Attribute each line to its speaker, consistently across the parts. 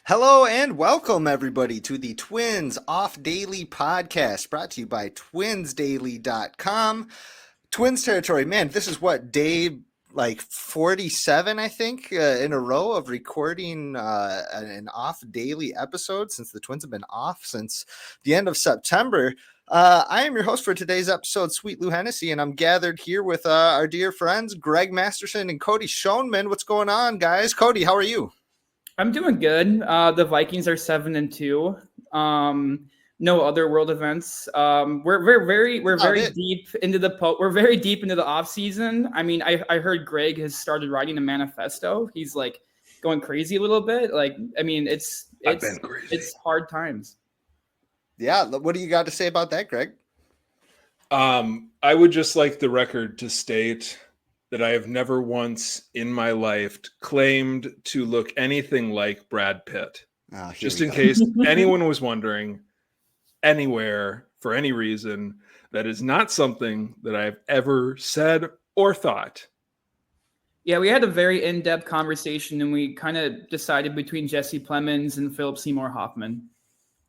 Speaker 1: Hello and welcome everybody to the Twins Off Daily podcast brought to you by twinsdaily.com. Twins territory, man, this is what day 47 I think in a row of recording an off daily episode since the Twins have been off since the end of September. I am your host for today's episode, Sweet Lou Hennessy, and I'm gathered here with our dear friends Greg Masterson and Cody Schoenman. What's going on, guys? Cody, how are you?
Speaker 2: I'm doing good. The Vikings are 7-2. No other world events. We're very deep into the off season. I mean, I heard Greg has started writing a manifesto. He's like going crazy a little bit. It's hard times.
Speaker 1: Yeah, what do you got to say about that, Greg?
Speaker 3: I would just like the record to state that I have never once in my life claimed to look anything like Brad Pitt. Just in case anyone was wondering, anywhere, for any reason, that is not something that I've ever said or thought.
Speaker 2: Yeah, we had a very in-depth conversation, and we kind of decided between Jesse Plemons and Philip Seymour Hoffman.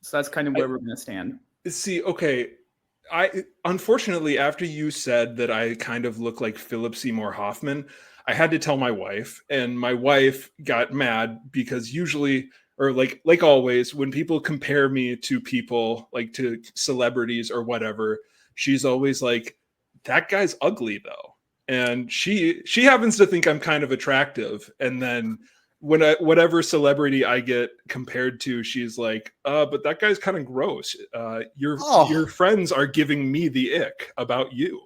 Speaker 2: So that's kind of where we're going to stand.
Speaker 3: See, okay. Unfortunately, after you said that I kind of look like Philip Seymour Hoffman, I had to tell my wife, and my wife got mad because usually, or like always, when people compare me to people, like to celebrities or whatever, she's always like, that guy's ugly though. And she happens to think I'm kind of attractive. And then whatever celebrity I get compared to, she's like, but that guy's kind of gross. Your friends are giving me the ick about you.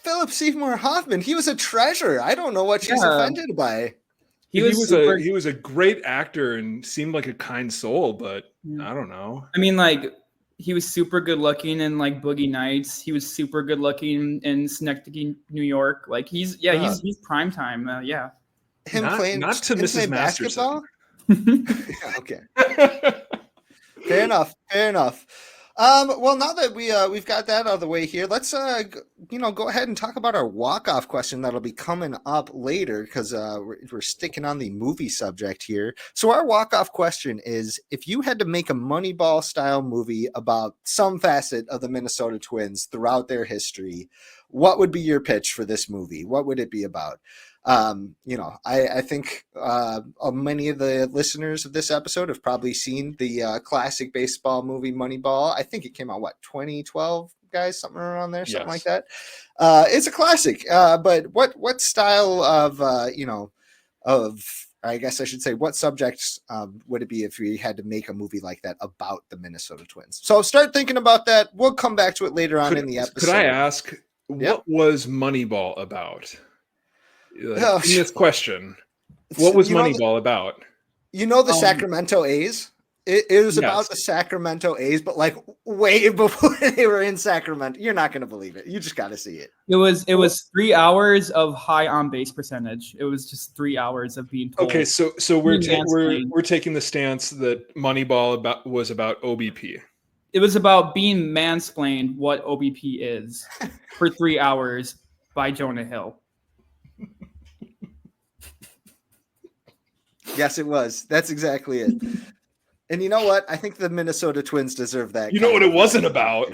Speaker 1: Philip Seymour Hoffman, he was a treasure. I don't know what she's offended by.
Speaker 3: He was a great actor and seemed like a kind soul, but I don't know.
Speaker 2: I mean, like, he was super good looking in like Boogie Nights. He was super good looking in Schenectady, New York. Like he's prime time. Yeah.
Speaker 1: Him playing
Speaker 3: Mrs.
Speaker 1: basketball. Yeah, okay. Fair enough. Well, now that we've got that out of the way here, let's go ahead and talk about our walk-off question that'll be coming up later because we're sticking on the movie subject here. So our walk-off question is: if you had to make a Moneyball style movie about some facet of the Minnesota Twins throughout their history, what would be your pitch for this movie? What would it be about? I think many of the listeners of this episode have probably seen the classic baseball movie Moneyball. I think it came out, 2012, guys, something around there, something like that. It's a classic, but what style of, I guess I should say, what subjects would it be if we had to make a movie like that about the Minnesota Twins? So start thinking about that. We'll come back to it later on in the episode.
Speaker 3: Could I ask, what was Moneyball about? In this question, what was Moneyball about?
Speaker 1: The Sacramento A's? It was about the Sacramento A's, but like way before they were in Sacramento. You're not going to believe it. You just got to see it.
Speaker 2: It was 3 hours of high on base percentage. It was just 3 hours of being told.
Speaker 3: Okay, so we're taking the stance that Moneyball was about OBP.
Speaker 2: It was about being mansplained what OBP is for 3 hours by Jonah Hill.
Speaker 1: Yes, it was. That's exactly it. And you know what? I think the Minnesota Twins deserve that.
Speaker 3: You know what it wasn't about?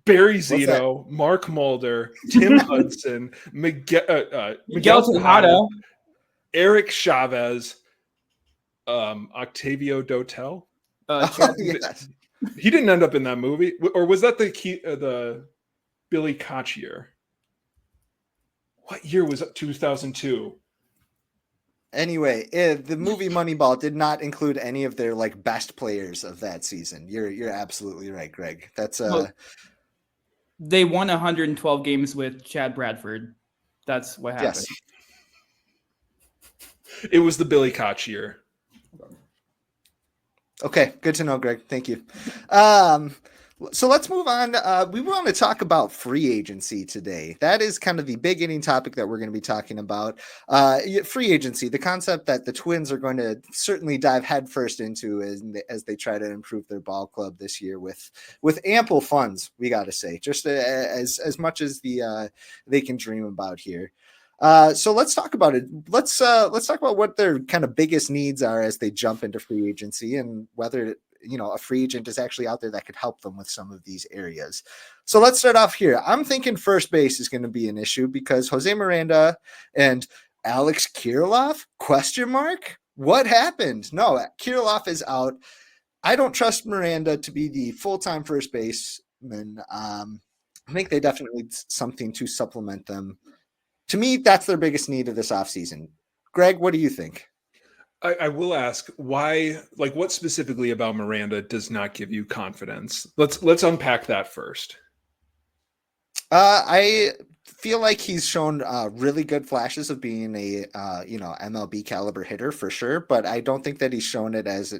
Speaker 3: Barry Zito, Mark Mulder, Tim Hudson, Miguel
Speaker 2: Tejada,
Speaker 3: Eric Chavez, Octavio Dotel.
Speaker 1: Yes.
Speaker 3: He didn't end up in that movie, or was that the Billy Koch year? What year was it? 2002.
Speaker 1: Anyway, the movie Moneyball did not include any of their best players of that season. You're absolutely right, Greg. That's
Speaker 2: they won 112 games with Chad Bradford. That's what happened.
Speaker 1: Yes.
Speaker 3: It was the Billy Koch year.
Speaker 1: Okay, good to know, Greg. Thank you. So let's move on. We want to talk about free agency today. That is kind of the beginning topic that we're going to be talking about. Free agency, the concept that the Twins are going to certainly dive headfirst into as they try to improve their ball club this year with ample funds, we got to say, just as much as they can dream about here. So let's talk about it. Let's talk about what their kind of biggest needs are as they jump into free agency, and whether a free agent is actually out there that could help them with some of these areas. So let's start off here. I'm thinking first base is going to be an issue because Jose Miranda and Alex Kirilloff, question mark? What happened? No, Kirilloff is out. I don't trust Miranda to be the full-time first baseman. I think they definitely need something to supplement them. To me, that's their biggest need of this offseason. Greg, what do you think?
Speaker 3: I will ask why, like what specifically about Miranda does not give you confidence? Let's unpack that first.
Speaker 1: I feel like he's shown really good flashes of being a MLB caliber hitter for sure, but I don't think that he's shown it as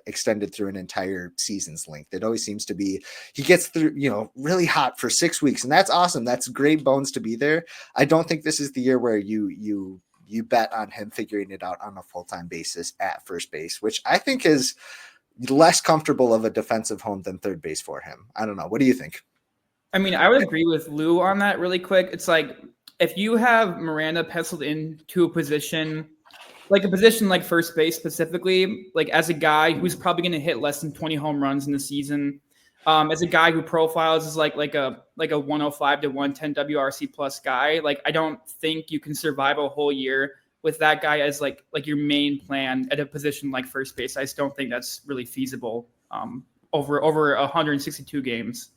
Speaker 1: extended through an entire season's length. It always seems to be he gets through really hot for 6 weeks, and that's awesome. That's great bones to be there. I don't think this is the year where you bet on him figuring it out on a full-time basis at first base, which I think is less comfortable of a defensive home than third base for him. I don't know. What do you think?
Speaker 2: I mean, I would agree with Lou on that really quick. It's like if you have Miranda penciled into a position like first base specifically, like as a guy who's probably going to hit less than 20 home runs in the season, as a guy who profiles as like a 105 to 110 WRC plus guy, like I don't think you can survive a whole year with that guy as like your main plan at a position like first base. I just don't think that's really feasible over 162 games.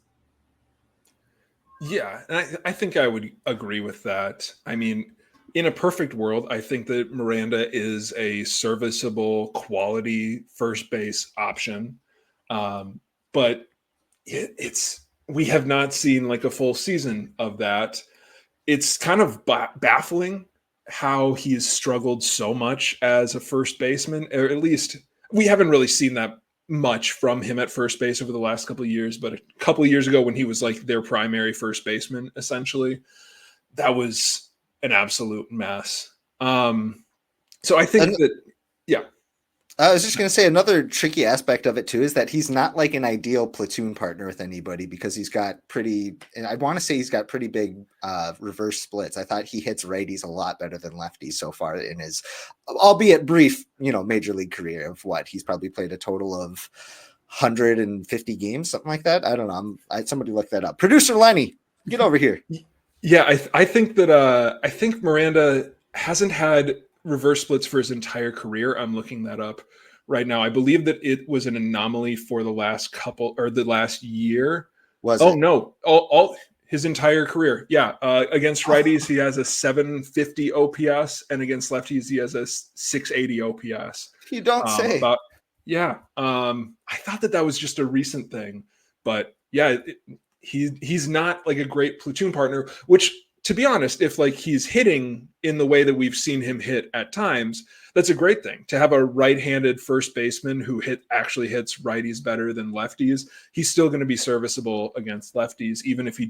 Speaker 3: Yeah, and I think I would agree with that. I mean, in a perfect world, I think that Miranda is a serviceable quality first base option. But we have not seen like a full season of that. It's kind of baffling how he's struggled so much as a first baseman, or at least we haven't really seen that much from him at first base over the last couple of years. But a couple of years ago when he was like their primary first baseman, essentially, that was an absolute mess. So I think yeah.
Speaker 1: I was just going to say another tricky aspect of it too is that he's not like an ideal platoon partner with anybody because he's got and I want to say he's got pretty big reverse splits. I thought he hits righties a lot better than lefties so far in his, albeit brief, major league career of what he's probably played a total of 150 games, something like that. I don't know. Somebody look that up. Producer Lenny, get over here.
Speaker 3: Yeah, I think that I think Miranda hasn't had reverse splits for his entire career. I'm looking that up right now. I believe that it was an anomaly for the last year. No, all his entire career. Yeah, against righties he has a 750 OPS, and against lefties he has a 680 OPS.
Speaker 1: You don't say.
Speaker 3: I thought that was just a recent thing, but yeah, he's not like a great platoon partner, which, to be honest, if like he's hitting in the way that we've seen him hit at times, that's a great thing. To have a right-handed first baseman who actually hits righties better than lefties, he's still going to be serviceable against lefties, even if he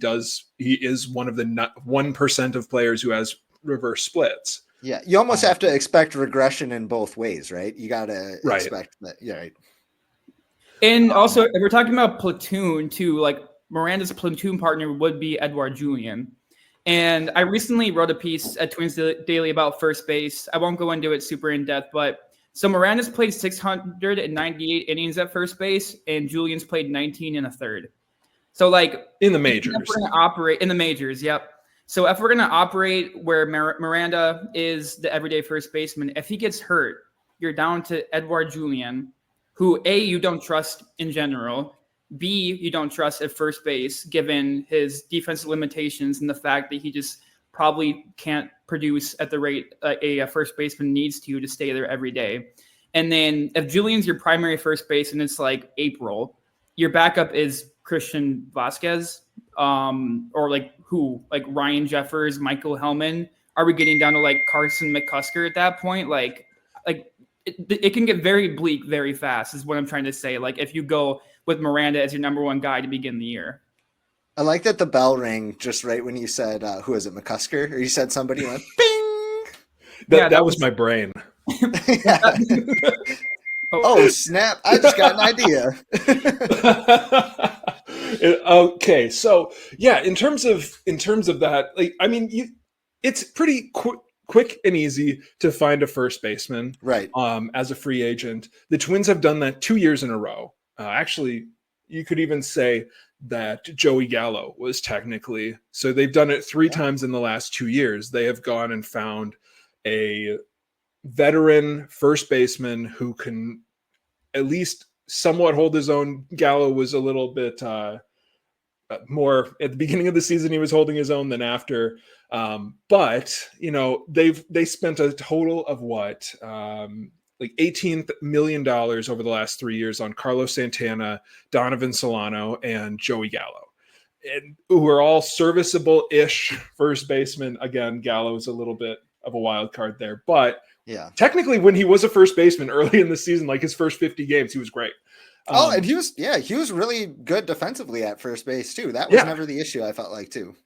Speaker 3: is one of the 1% of players who has reverse splits.
Speaker 1: Yeah, you almost have to expect regression in both ways, right? You got to expect that. Yeah, right.
Speaker 2: And also, if we're talking about platoon too, like Miranda's platoon partner would be Edouard Julien. And I recently wrote a piece at Twins Daily about first base. I won't go into it super in depth, but so Miranda's played 698 innings at first base, and Julian's played 19 and a third. So like
Speaker 3: in the majors,
Speaker 2: if we're going to operate in the majors, yep. So if we're going to operate where Miranda is the everyday first baseman, if he gets hurt, you're down to Edouard Julien, who A, you don't trust in general. B, you don't trust at first base, given his defensive limitations and the fact that he just probably can't produce at the rate a first baseman needs to stay there every day. And then if Julian's your primary first base and it's like April, your backup is Christian Vasquez, or like who? Like Ryan Jeffers, Michael Hellman. Are we getting down to like Carson McCusker at that point? Like it can get very bleak very fast is what I'm trying to say. Like if you go with Miranda as your number one guy to begin the year.
Speaker 1: I like that the bell rang just right when you said, who is it, McCusker? Or you said somebody went, bing!
Speaker 3: That was my brain.
Speaker 1: Oh, snap. I just got an idea.
Speaker 3: Okay, so yeah, in terms of that, like, I mean, it's pretty quick and easy to find a first baseman,
Speaker 1: right?
Speaker 3: As a free agent. The Twins have done that 2 years in a row. Actually, you could even say that Joey Gallo was technically. So they've done it 3 times in the last 2 years. They have gone and found a veteran first baseman who can at least somewhat hold his own. Gallo was a little bit more at the beginning of the season. He was holding his own than after. But they spent a total of what, like $18 million over the last 3 years on Carlos Santana, Donovan Solano, and Joey Gallo, and who are all serviceable-ish first basemen. Again, Gallo is a little bit of a wild card there, but technically when he was a first baseman early in the season, like his first 50 games, he was great.
Speaker 1: And he was really good defensively at first base too. That was never the issue, I felt like, too.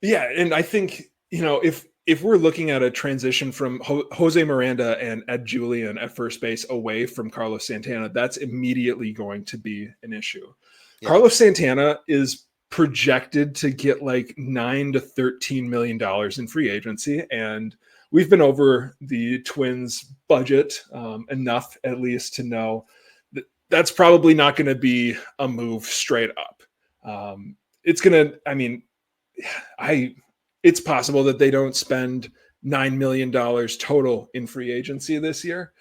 Speaker 3: Yeah, and I think, if we're looking at a transition from Jose Miranda and Ed Julian at first base away from Carlos Santana, that's immediately going to be an issue. Yeah. Carlos Santana is projected to get like $9 to $13 million in free agency, and we've been over the Twins budget enough, at least, to know that that's probably not going to be a move straight up. It's possible that they don't spend $9 million total in free agency this year.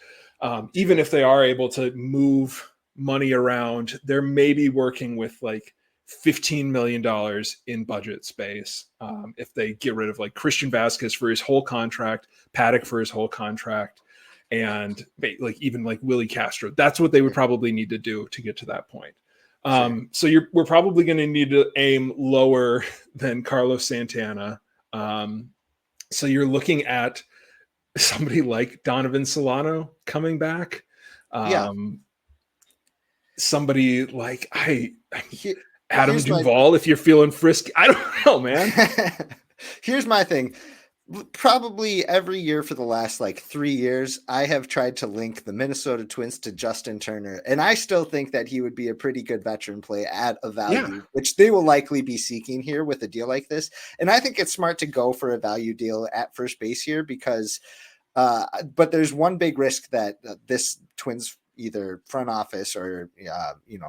Speaker 3: Even if they are able to move money around, they're maybe working with like $15 million in budget space. If they get rid of like Christian Vasquez for his whole contract, Paddock for his whole contract, and like even like Willie Castro, that's what they would probably need to do to get to that point. So we're probably going to need to aim lower than Carlos Santana. So you're looking at somebody like Donovan Solano coming back. Somebody like Adam Duvall, if you're feeling frisky. I don't know, man.
Speaker 1: Here's my thing. Probably every year for the last like 3 years, I have tried to link the Minnesota Twins to Justin Turner, and I still think that he would be a pretty good veteran play at a value, which they will likely be seeking here with a deal like this. And I think it's smart to go for a value deal at first base here because, but there's one big risk that this Twins either front office or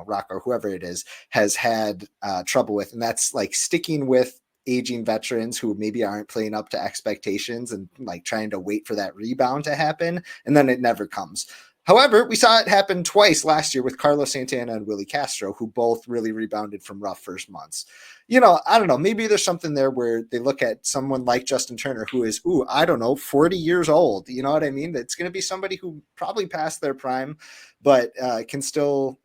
Speaker 1: Rock or whoever it is has had trouble with, and that's like sticking with aging veterans who maybe aren't playing up to expectations and like trying to wait for that rebound to happen, and then it never comes. However, we saw it happen twice last year with Carlos Santana and Willie Castro, who both really rebounded from rough first months. I don't know, maybe there's something there where they look at someone like Justin Turner, who is, 40 years old. You know what I mean? It's going to be somebody who probably passed their prime, but can still,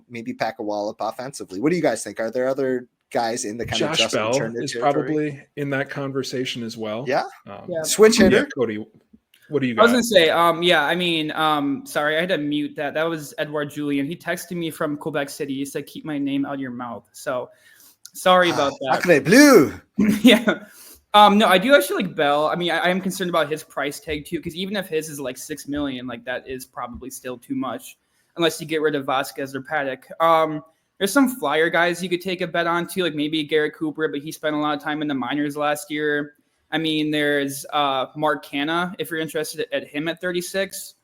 Speaker 1: maybe pack a wallop offensively. What do you guys think? Are there other guys in the kind
Speaker 3: Josh
Speaker 1: of Justin
Speaker 3: Bell
Speaker 1: Turner
Speaker 3: is
Speaker 1: territory?
Speaker 3: Probably in that conversation as well.
Speaker 1: Switch hitter.
Speaker 3: Yeah, Cody, what do you got?
Speaker 2: I was gonna say, sorry, I had to mute that. That was Edouard Julien. He texted me from Quebec City. He said, "Keep my name out of your mouth." So sorry about that.
Speaker 1: Sacre bleu.
Speaker 2: Yeah. No, I do actually like Bell. I mean, I am concerned about his price tag too, because even if his is like $6 million, like that is probably still too much, unless you get rid of Vasquez or Paddock. There's some flyer guys you could take a bet on too, like maybe Garrett Cooper, but he spent a lot of time in the minors last year. I mean, there's Mark Canha, if you're interested at him at 36.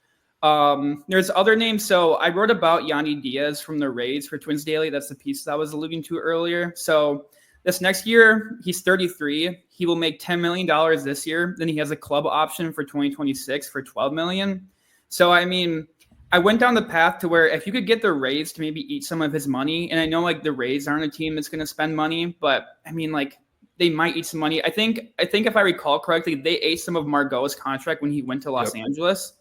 Speaker 2: There's other names. So I wrote about Yandy Diaz from the Rays for Twins Daily. That's the piece that I was alluding to earlier. So this next year, he's 33. He will make $10 million this year. Then he has a club option for 2026 for $12 million. So, I mean, I went down the path to where if you could get the Rays to maybe eat some of his money, and I know like the Rays aren't a team that's going to spend money, but I mean, like, they might eat some money. I think if I recall correctly, they ate some of Margot's contract when he went to Los Angeles.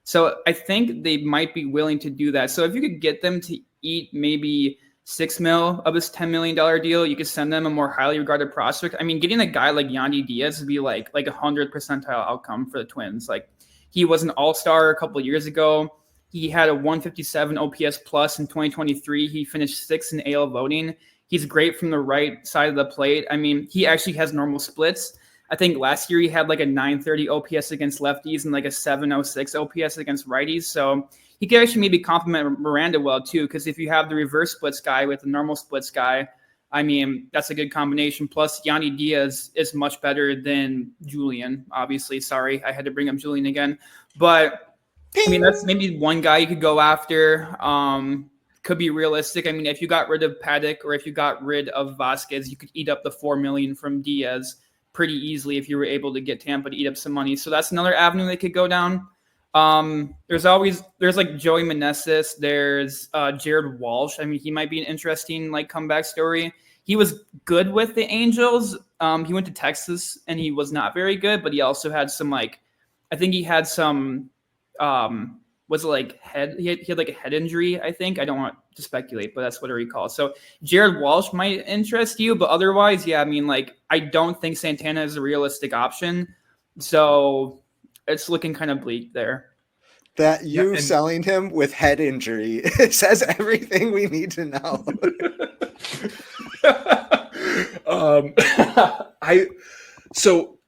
Speaker 2: So I think they might be willing to do that. So if you could get them to eat maybe $6 million of this $10 million deal, you could send them a more highly regarded prospect. I mean, getting a guy like Yandy Diaz would be like 100 percentile outcome for the Twins. Like, he was an all-star a couple of years ago. He had a 157 OPS plus in 2023. He finished 6th in AL voting. He's great from the right side of the plate. I mean, he actually has normal splits. I think last year he had like a 930 OPS against lefties and like a 706 OPS against righties. So he could actually maybe complement Miranda well too, because if you have the reverse splits guy with the normal splits guy, I mean, that's a good combination. Plus, Yanni Diaz is much better than Julian. Obviously, sorry, I had to bring up Julian again. But, I mean, that's maybe one guy you could go after. Could be realistic. I mean, if you got rid of Paddock or if you got rid of Vasquez, you could eat up the $4 million from Diaz pretty easily if you were able to get Tampa to eat up some money. So that's another avenue they could go down. There's like Joey Meneses. There's Jared Walsh. I mean, he might be an interesting like comeback story. He was good with the Angels. He went to Texas and he was not very good, but he also had some like, I think he had some, was it like head? He had like a head injury, I think. I don't want to speculate, but that's what I recall. So Jared Walsh might interest you, but otherwise, yeah, I mean, like, I don't think Santana is a realistic option. So it's looking kind of bleak there.
Speaker 1: That you selling him with head injury, it says everything we need to know.
Speaker 3: So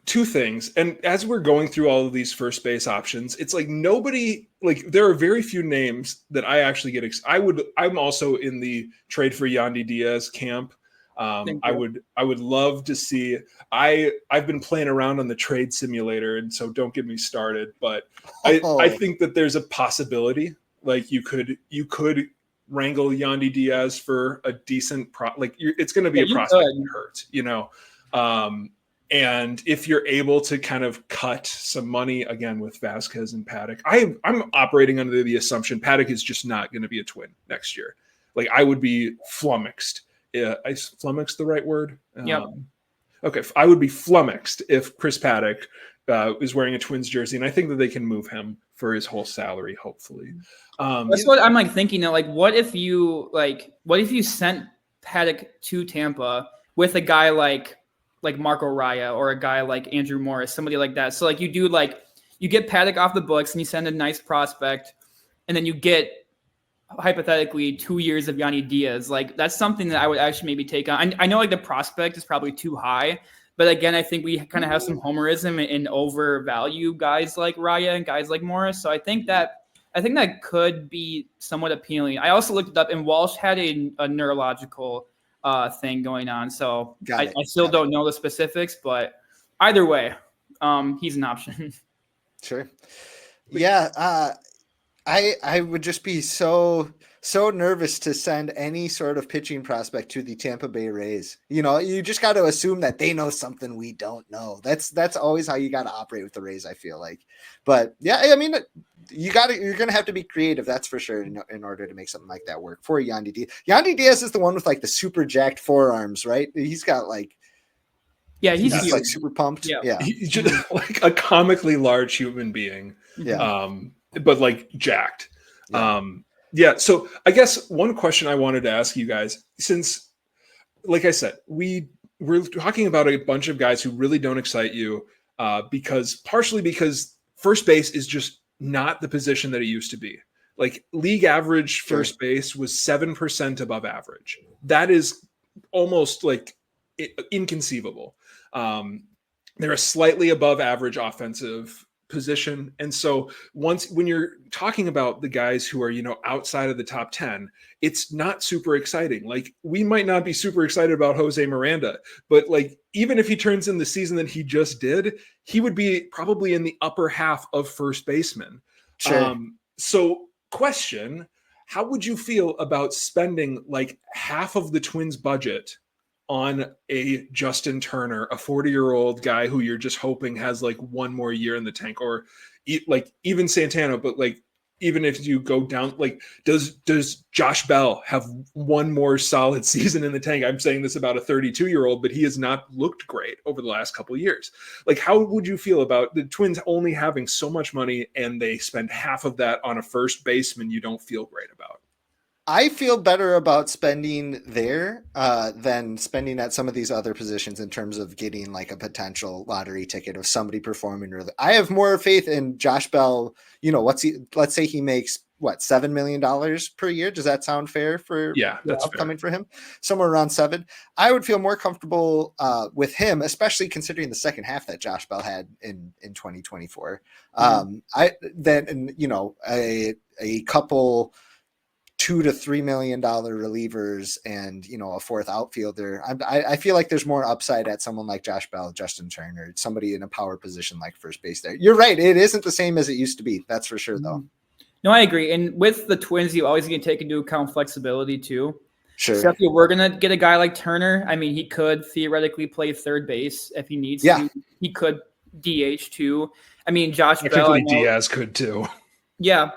Speaker 3: two things, and as we're going through all of these first base options, it's like nobody, like there are very few names that I actually get. I'm also in the trade for Yandy Diaz camp. I would love to see. I've been playing around on the trade simulator, and so don't get me started. But I think that there's a possibility, like you could wrangle Yandy Diaz for a decent it's going to be a prospect that hurts, you know. And if you're able to kind of cut some money again with Vasquez and Paddock, I'm operating under the assumption Paddock is just not going to be a Twin next year. Like I would be flummoxed. Is flummoxed the right word?
Speaker 2: Yeah.
Speaker 3: Okay, I would be flummoxed if Chris Paddock is wearing a Twins jersey, and I think that they can move him for his whole salary, hopefully.
Speaker 2: That's what I'm like thinking. Like, what if you sent Paddock to Tampa with a guy like Marco Raya or a guy like Andrew Morris, somebody like that. So like you get Paddock off the books and you send a nice prospect, and then you get hypothetically 2 years of Yandy Diaz. Like that's something that I would actually maybe take on. I know like the prospect is probably too high, but again, I think we kind of have some homerism and overvalue guys like Raya and guys like Morris. So I think that could be somewhat appealing. I also looked it up, and Walsh had a neurological thing going on. So I still don't know the specifics, but either way, he's an option.
Speaker 1: Sure. Yeah. I would just be so nervous to send any sort of pitching prospect to the Tampa Bay Rays. You know, you just got to assume that they know something we don't know. That's always how you got to operate with the Rays, I feel like. But yeah, I mean, you're going to have to be creative. That's for sure. In order to make something like that work for Yandy Diaz. Yandy Diaz is the one with like the super jacked forearms, right? He's got like,
Speaker 2: he's
Speaker 1: like super pumped. Yeah.
Speaker 3: He's just like a comically large human being.
Speaker 1: Yeah.
Speaker 3: But like jacked. Yeah. So I guess one question I wanted to ask you guys, since, like I said, we're talking about a bunch of guys who really don't excite you, partially because first base is just not the position that it used to be. Like league average first base was 7% above average. That is almost like inconceivable. They're a slightly above average offensive position. And so when you're talking about the guys who are, you know, outside of the top 10, it's not super exciting. Like we might not be super excited about Jose Miranda, but like, even if he turns in the season that he just did, he would be probably in the upper half of first baseman.
Speaker 1: Sure.
Speaker 3: So question, how would you feel about spending like half of the Twins budget on a Justin Turner, a 40-year-old guy who you're just hoping has like one more year in the tank, or like even Santana, but like even if you go down, like does Josh Bell have one more solid season in the tank? I'm saying this about a 32-year-old, but he has not looked great over the last couple of years. Like, how would you feel about the Twins only having so much money and they spend half of that on a first baseman you don't feel great about?
Speaker 1: I feel better about spending there than spending at some of these other positions in terms of getting like a potential lottery ticket of somebody performing really. I have more faith in Josh Bell. You know, let's say he makes $7 million per year. Does that sound fair for
Speaker 3: that's
Speaker 1: upcoming for him? Somewhere around 7. I would feel more comfortable with him, especially considering the second half that Josh Bell had in 2024. A couple $2 to $3 million relievers and, you know, a fourth outfielder. I feel like there's more upside at someone like Josh Bell, Justin Turner, somebody in a power position like first base there. You're right. It isn't the same as it used to be. That's for sure, though.
Speaker 2: No, I agree. And with the Twins, you always need to take into account flexibility too.
Speaker 1: Sure.
Speaker 2: So if you were going to get a guy like Turner, I mean, he could theoretically play third base if he needs to. He could DH too. I mean, Josh Bell.
Speaker 3: Diaz could too.
Speaker 2: Yeah.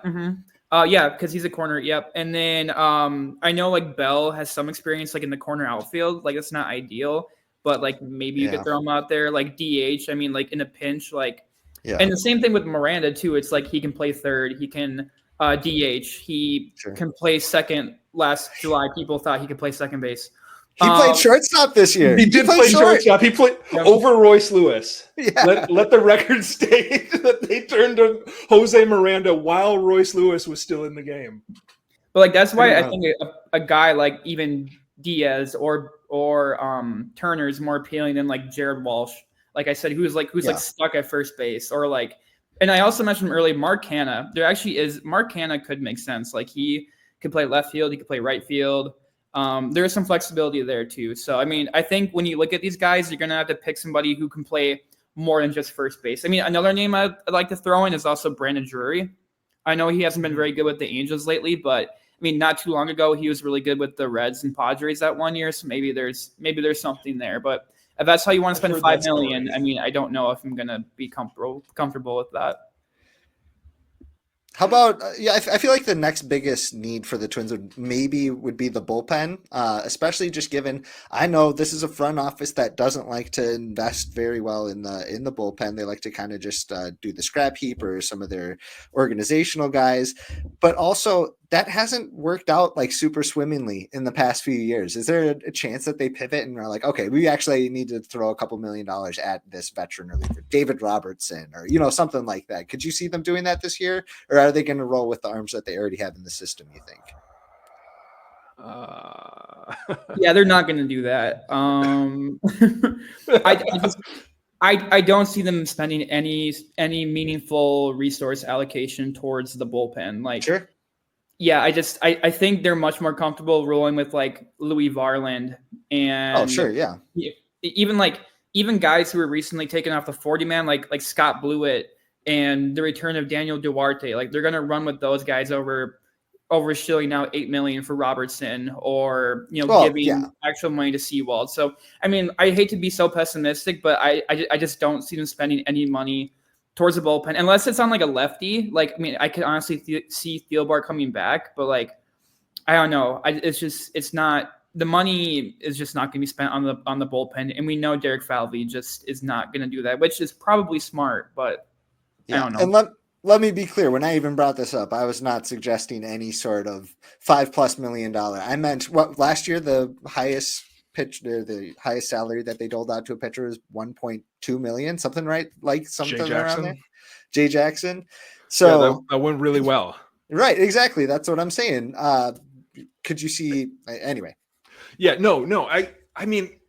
Speaker 2: Yeah, because he's a corner. Yep. And then I know like Bell has some experience like in the corner outfield. Like it's not ideal, but like maybe you could throw him out there like DH. I mean, like in a pinch, like. Yeah. And the same thing with Miranda too. It's like he can play third. He can DH. He can play second. Last July, people thought he could play second base.
Speaker 1: He played shortstop this year.
Speaker 3: He did play shortstop. He played over Royce Lewis. Yeah. Let the record state that they turned to Jose Miranda while Royce Lewis was still in the game.
Speaker 2: But like that's why I think a guy like even Diaz or Turner is more appealing than like Jared Walsh. Like I said, who's like stuck at first base or like. And I also mentioned earlier Mark Hanna. There actually is Mark Hanna could make sense. Like he could play left field. He could play right field. There is some flexibility there too. So, I mean, I think when you look at these guys, you're going to have to pick somebody who can play more than just first base. I mean, another name I'd like to throw in is also Brandon Drury. I know he hasn't been very good with the Angels lately, but I mean, not too long ago, he was really good with the Reds and Padres that 1 year. So maybe there's something there, but if that's how you want to spend $5 million, I mean, I don't know if I'm going to be comfortable with that.
Speaker 1: How about I feel like the next biggest need for the Twins would be the bullpen, especially just given I know this is a front office that doesn't like to invest very well in the bullpen. They like to kind of just do the scrap heap or some of their organizational guys, but also that hasn't worked out like super swimmingly in the past few years. Is there a chance that they pivot and are like, okay, we actually need to throw a couple $1 million at this veteran reliever, David Robertson, or, you know, something like that? Could you see them doing that this year, or are they going to roll with the arms that they already have in the system, you think?
Speaker 2: Yeah, they're not going to do that. I don't see them spending any meaningful resource allocation towards the bullpen. Like,
Speaker 1: sure.
Speaker 2: Yeah, I think they're much more comfortable rolling with like Louis Varland and even guys who were recently taken off the 40-man like Scott Blewett and the return of Daniel Duarte. Like they're gonna run with those guys over shilling out $8 million for Robertson or giving actual money to Sewald. So I mean, I hate to be so pessimistic, but I just don't see them spending any money towards the bullpen, unless it's on like a lefty. Like, I mean, I could honestly see Thielbar coming back, but like, I don't know. It's not, the money is just not going to be spent on the bullpen. And we know Derek Falvey just is not going to do that, which is probably smart, but I don't know.
Speaker 1: And let me be clear. When I even brought this up, I was not suggesting any sort of $5+ million. I meant last year, the highest salary that they doled out to a pitcher is $1.2 million, something around there. Jay Jackson. So
Speaker 3: that went really well.
Speaker 1: Right. Exactly. That's what I'm saying. Could you see anyway?
Speaker 3: Yeah, no. I mean,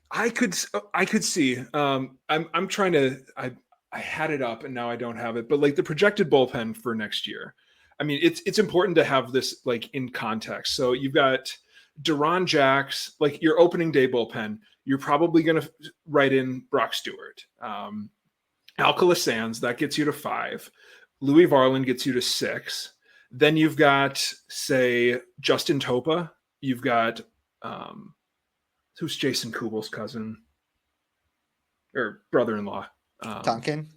Speaker 3: I could see, I'm trying to, I had it up and now I don't have it, but like the projected bullpen for next year. I mean, it's important to have this like in context. So you've got Duran Jacks, like your opening day bullpen, you're probably going to write in Brock Stewart. Alcala Sands, that gets you to 5. Louis Varland gets you to 6. Then you've got, say, Justin Topa. You've got, who's Jason Kubel's cousin? Or brother-in-law?
Speaker 1: Tonkin,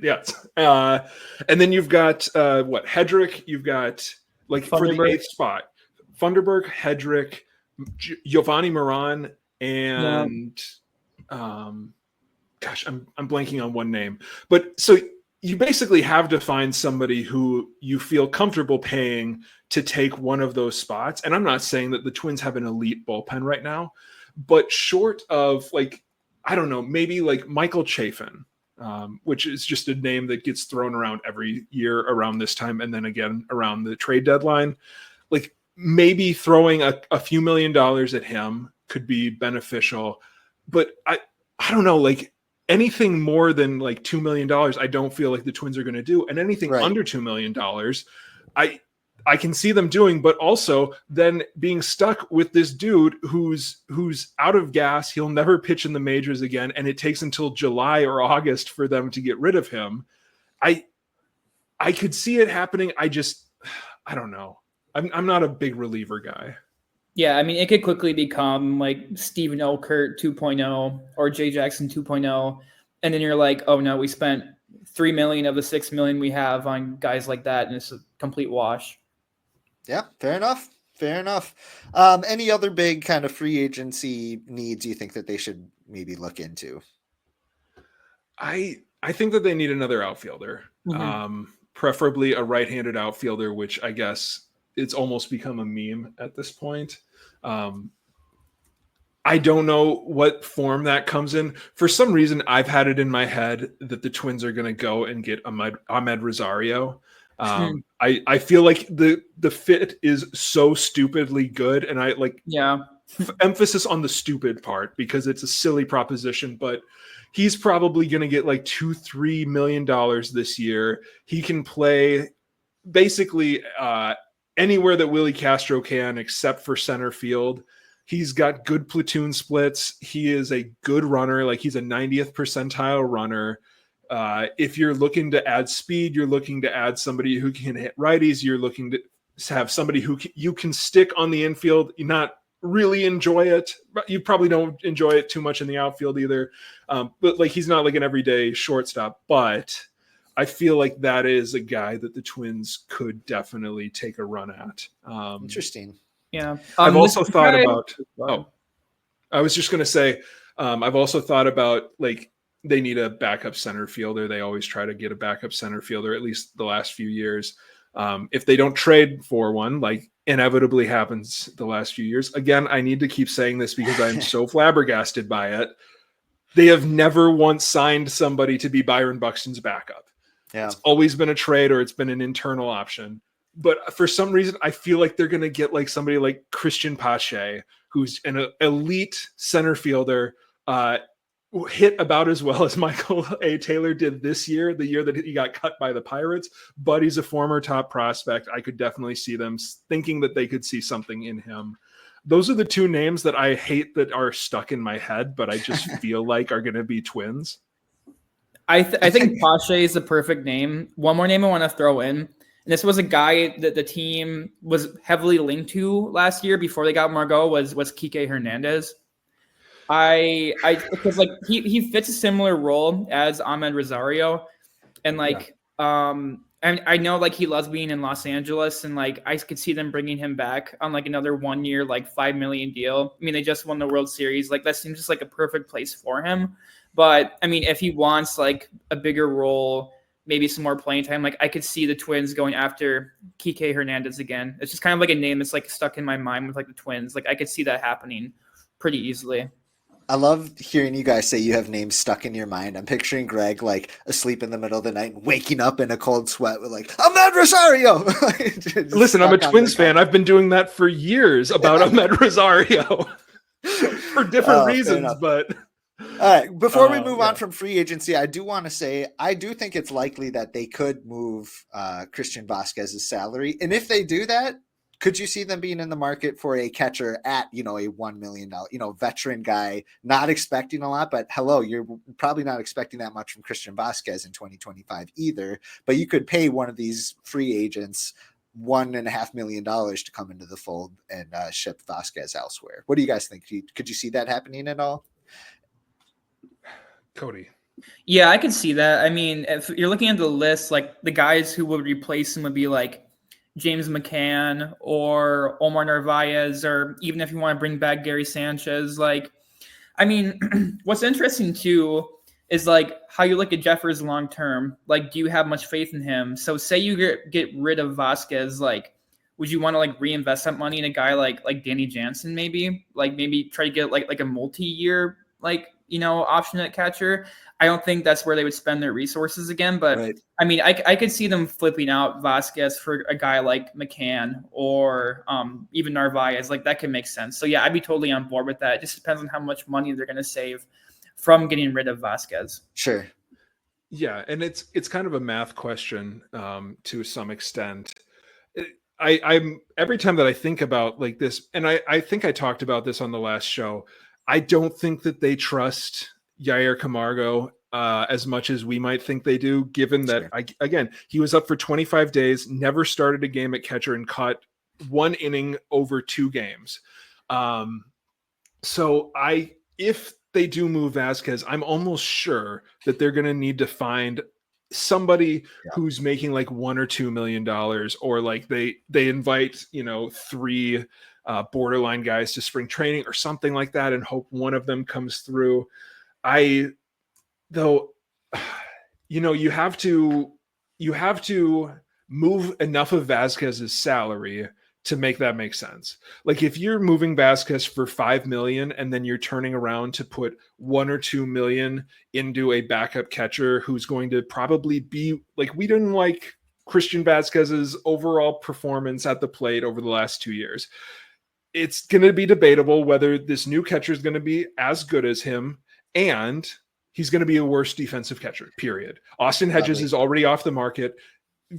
Speaker 3: yes. And then you've got, Hedrick. You've got, like, for the 8th spot. Funderburg, Hedrick, Giovanni Moran, and I'm blanking on one name. But so you basically have to find somebody who you feel comfortable paying to take one of those spots. And I'm not saying that the Twins have an elite bullpen right now, but short of like, I don't know, maybe like Michael Chafin, which is just a name that gets thrown around every year around this time. And then again, around the trade deadline, like, maybe throwing a few $1 million at him could be beneficial, but I don't know, like anything more than like $2 million, I don't feel like the Twins are going to do, and anything under $2 million, I can see them doing, but also then being stuck with this dude who's out of gas. He'll never pitch in the majors again, and it takes until July or August for them to get rid of him. I could see it happening. I don't know. I'm not a big reliever guy.
Speaker 2: Yeah, I mean, it could quickly become like Steven Okert 2.0 or Jay Jackson 2.0, and then you're like, oh no, we spent $3 million of the $6 million we have on guys like that, and it's a complete wash.
Speaker 1: Yeah, fair enough. Fair enough. Any other big kind of free agency needs you think that they should maybe look into?
Speaker 3: I think that they need another outfielder, preferably a right-handed outfielder, which I guess it's almost become a meme at this point. I don't know what form that comes in. For some reason, I've had it in my head that the Twins are going to go and get Ahmed Rosario. I feel like the fit is so stupidly good, and I like emphasis on the stupid part because it's a silly proposition, but he's probably going to get like $2-3 million this year. He can play basically anywhere that Willie Castro can, except for center field. He's got good platoon splits. He is a good runner. Like he's a 90th percentile runner. If you're looking to add speed, you're looking to add somebody who can hit righties. You're looking to have somebody who you can stick on the infield. You not really enjoy it, but you probably don't enjoy it too much in the outfield either. But like he's not like an everyday shortstop. But I feel like that is a guy that the Twins could definitely take a run at.
Speaker 1: Interesting.
Speaker 2: Yeah.
Speaker 3: I've also thought about. I was just going to say, I've also thought about like. They need a backup center fielder. They always try to get a backup center fielder, at least the last few years. If they don't trade for one, like inevitably happens the last few years. Again, I need to keep saying this because I'm so flabbergasted by it. They have never once signed somebody to be Byron Buxton's backup. Yeah. It's always been a trade or it's been an internal option. But for some reason, I feel like they're going to get like somebody like Christian Pache, who's an elite center fielder, hit about as well as Michael A. Taylor did this year, the year that he got cut by the Pirates, but he's a former top prospect. I could definitely see them thinking that they could see something in him. Those are the two names that I hate that are stuck in my head, but I just feel like are going to be Twins.
Speaker 2: I think Pache is the perfect name. One more name I want to throw in. And this was a guy that the team was heavily linked to last year before they got Margot was Kike Hernandez. Because like he fits a similar role as Ahmed Rosario, and like I know like he loves being in Los Angeles, and like I could see them bringing him back on like another 1 year like $5 million deal. I mean, they just won the World Series, like that seems just like a perfect place for him. But I mean, if he wants like a bigger role, maybe some more playing time, like I could see the Twins going after Kike Hernandez again. It's just kind of like a name that's like stuck in my mind with like the Twins. Like I could see that happening pretty easily.
Speaker 1: I love hearing you guys say you have names stuck in your mind. I'm picturing Greg like asleep in the middle of the night and waking up in a cold sweat with like, Ahmed Rosario.
Speaker 3: Listen, I'm a Twins fan. I've been doing that for years about Ahmed Rosario for different reasons, but...
Speaker 1: All right. Before we move on from free agency, I do want to say, I do think it's likely that they could move Christian Vasquez's salary. And if they do that, could you see them being in the market for a catcher at, a $1 million, veteran guy, not expecting a lot, but hello, you're probably not expecting that much from Christian Vasquez in 2025 either, but you could pay one of these free agents $1.5 million to come into the fold and ship Vasquez elsewhere. What do you guys think? Could you see that happening at all?
Speaker 3: Cody.
Speaker 2: Yeah, I could see that. I mean, if you're looking at the list, like the guys who would replace him would be like James McCann or Omar Narvaez, or even if you want to bring back Gary Sanchez. Like, I mean, what's interesting too is like how you look at Jeffers long term. Like, do you have much faith in him? So say you get rid of Vasquez, like, would you want to like reinvest that money in a guy like Danny Jansen, maybe try to get like a multi-year option at catcher? I don't think that's where they would spend their resources again, but right. I mean, I could see them flipping out Vasquez for a guy like McCann or even Narvaez. Like that could make sense. So yeah, I'd be totally on board with that. It just depends on how much money they're going to save from getting rid of Vasquez.
Speaker 1: Sure.
Speaker 3: Yeah, and it's kind of a math question to some extent. I'm every time that I think about like this, and I think I talked about this on the last show. I don't think that they trust Yair Camargo as much as we might think they do, given that again, he was up for 25 days, never started a game at catcher, and caught one inning over 2 games. So if they do move Vasquez, I'm almost sure that they're going to need to find somebody who's making like $1 or $2 million, or like they invite 3 borderline guys to spring training or something like that, and hope one of them comes through. You have to move enough of Vasquez's salary to make that make sense. Like if you're moving Vasquez for $5 million and then you're turning around to put $1 or $2 million into a backup catcher who's going to probably be like, we didn't like Christian Vasquez's overall performance at the plate over the last 2 years. It's going to be debatable whether this new catcher is going to be as good as him, and he's going to be a worse defensive catcher, period. Austin Hedges is already off the market.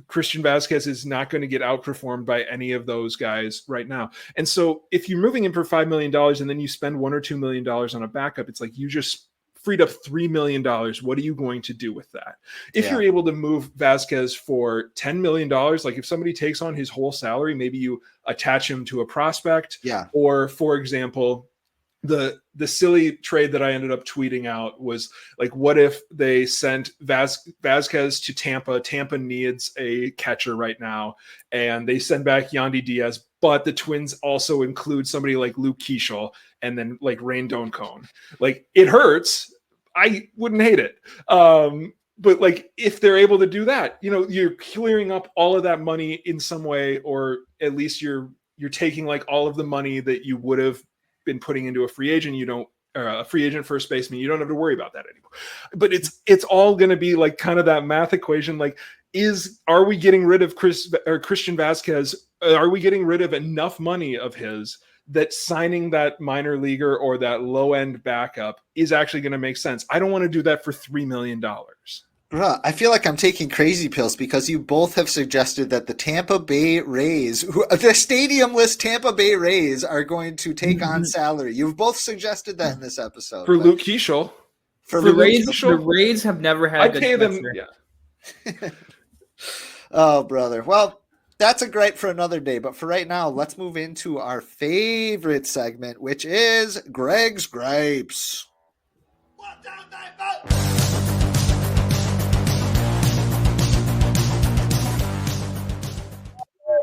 Speaker 3: Christian Vasquez is not going to get outperformed by any of those guys right now. And so if you're moving him for $5 million and then you spend $1 or $2 million on a backup, it's like you just freed up $3 million. What are you going to do with that? If you're able to move Vasquez for $10 million, like if somebody takes on his whole salary, maybe you attach him to a prospect.
Speaker 1: Yeah.
Speaker 3: Or for example, the silly trade that I ended up tweeting out was like, what if they sent Vasquez to Tampa? Tampa needs a catcher right now, and they send back Yandy Diaz, but the Twins also include somebody like Luke Keeschel and then like Rain Doncone. Like it hurts. I wouldn't hate it. But like if they're able to do that, you're clearing up all of that money in some way, or at least you're taking like all of the money that you would have been putting into a free agent. A free agent first baseman, you don't have to worry about that anymore. But it's all going to be like kind of that math equation. Like, are we getting rid of Christian Vasquez? Are we getting rid of enough money of his that signing that minor leaguer or that low end backup is actually going to make sense? I don't want to do that for $3 million.
Speaker 1: I feel like I'm taking crazy pills because you both have suggested that the Tampa Bay Rays, the stadium-less Tampa Bay Rays, are going to take on salary. You've both suggested that in this episode.
Speaker 3: For Luke Keeschel.
Speaker 2: The Rays have never had
Speaker 3: I pay them. Yeah.
Speaker 1: Oh, brother. Well, that's a gripe for another day. But for right now, let's move into our favorite segment, which is Greg's Gripes.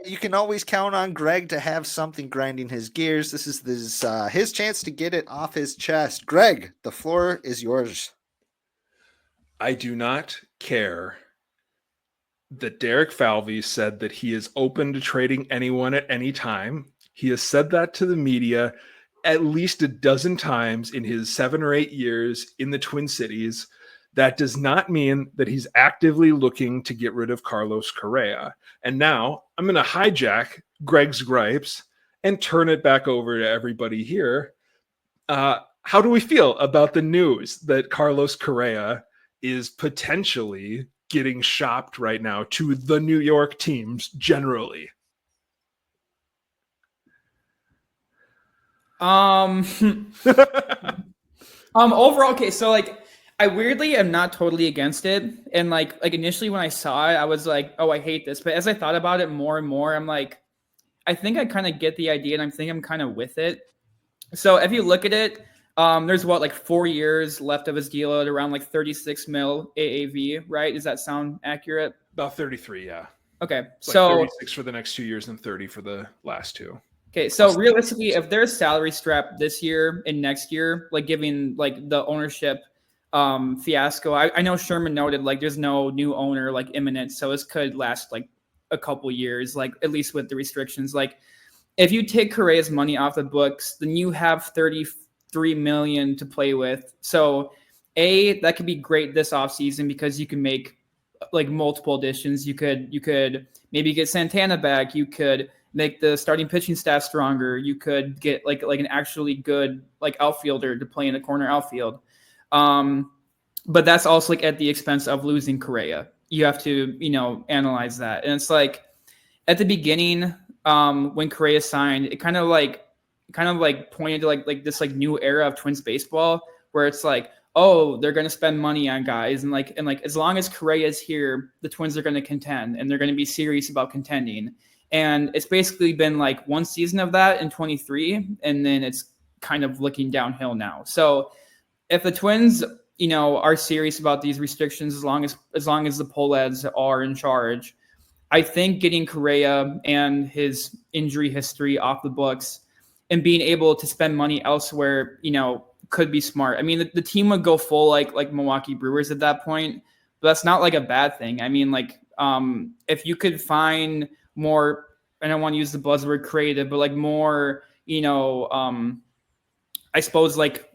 Speaker 1: You can always count on Greg to have something grinding his gears. This is his chance to get it off his chest. Greg, the floor is yours.
Speaker 3: I do not care that Derek Falvey said that he is open to trading anyone at any time. He has said that to the media at least a dozen times in his 7 or 8 years in the Twin Cities. That does not mean that he's actively looking to get rid of Carlos Correa. And now I'm going to hijack Greg's Gripes and turn it back over to everybody here. How do we feel about the news that Carlos Correa is potentially getting shopped right now to the New York teams generally?
Speaker 2: Overall, okay, so like I weirdly am not totally against it. And like initially when I saw it, I was like, oh, I hate this. But as I thought about it more and more, I'm like, I think I kind of get the idea, and I think I'm kind of with it. So if you look at it, there's 4 years left of his deal at around like 36 mil AAV, right? Does that sound accurate?
Speaker 3: About 33, yeah.
Speaker 2: Okay.
Speaker 3: It's so 36 for the next 2 years and 30 for the last 2.
Speaker 2: Okay, so realistically, if there's salary strap this year and next year, like giving like the ownership fiasco, I know Sherman noted like there's no new owner like imminent, so this could last like a couple years, like at least with the restrictions. Like if you take Correa's money off the books, then you have 33 million to play with. So that could be great this offseason because you can make like multiple additions. You could maybe get Santana back. You could make the starting pitching staff stronger. You could get like an actually good like outfielder to play in the corner outfield. But that's also like at the expense of losing Correa. You have to, analyze that. And it's like at the beginning, when Correa signed, it kind of like pointed to like this like new era of Twins baseball where it's like, oh, they're going to spend money on guys, and like as long as Correa is here, the Twins are going to contend and they're going to be serious about contending. And it's basically been like one season of that in 23, and then it's kind of looking downhill now. So if the Twins, are serious about these restrictions, as long as the Pohlads are in charge, I think getting Correa and his injury history off the books and being able to spend money elsewhere, could be smart. I mean, the team would go full like Milwaukee Brewers at that point, but that's not like a bad thing. I mean, like if you could find more, I don't want to use the buzzword creative, but like more, I suppose like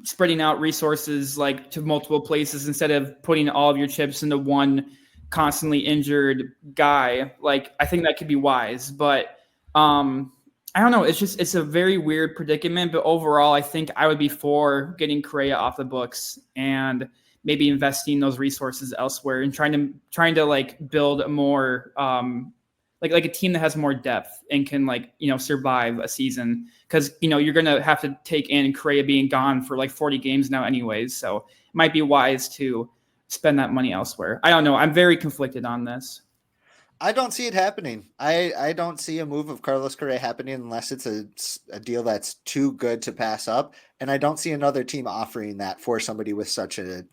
Speaker 2: spreading out resources like to multiple places instead of putting all of your chips into one constantly injured guy. Like, I think that could be wise, but I don't know. It's a very weird predicament, but overall, I think I would be for getting Correa off the books and maybe investing those resources elsewhere and trying to like build a more like a team that has more depth and can like survive a season, because you're gonna have to take in Correa being gone for like 40 games now anyways, so it might be wise to spend that money elsewhere. I don't know. I'm very conflicted on this.
Speaker 1: I don't see it happening. I don't see a move of Carlos Correa happening unless it's a deal that's too good to pass up. And I don't see another team offering that for somebody with such a,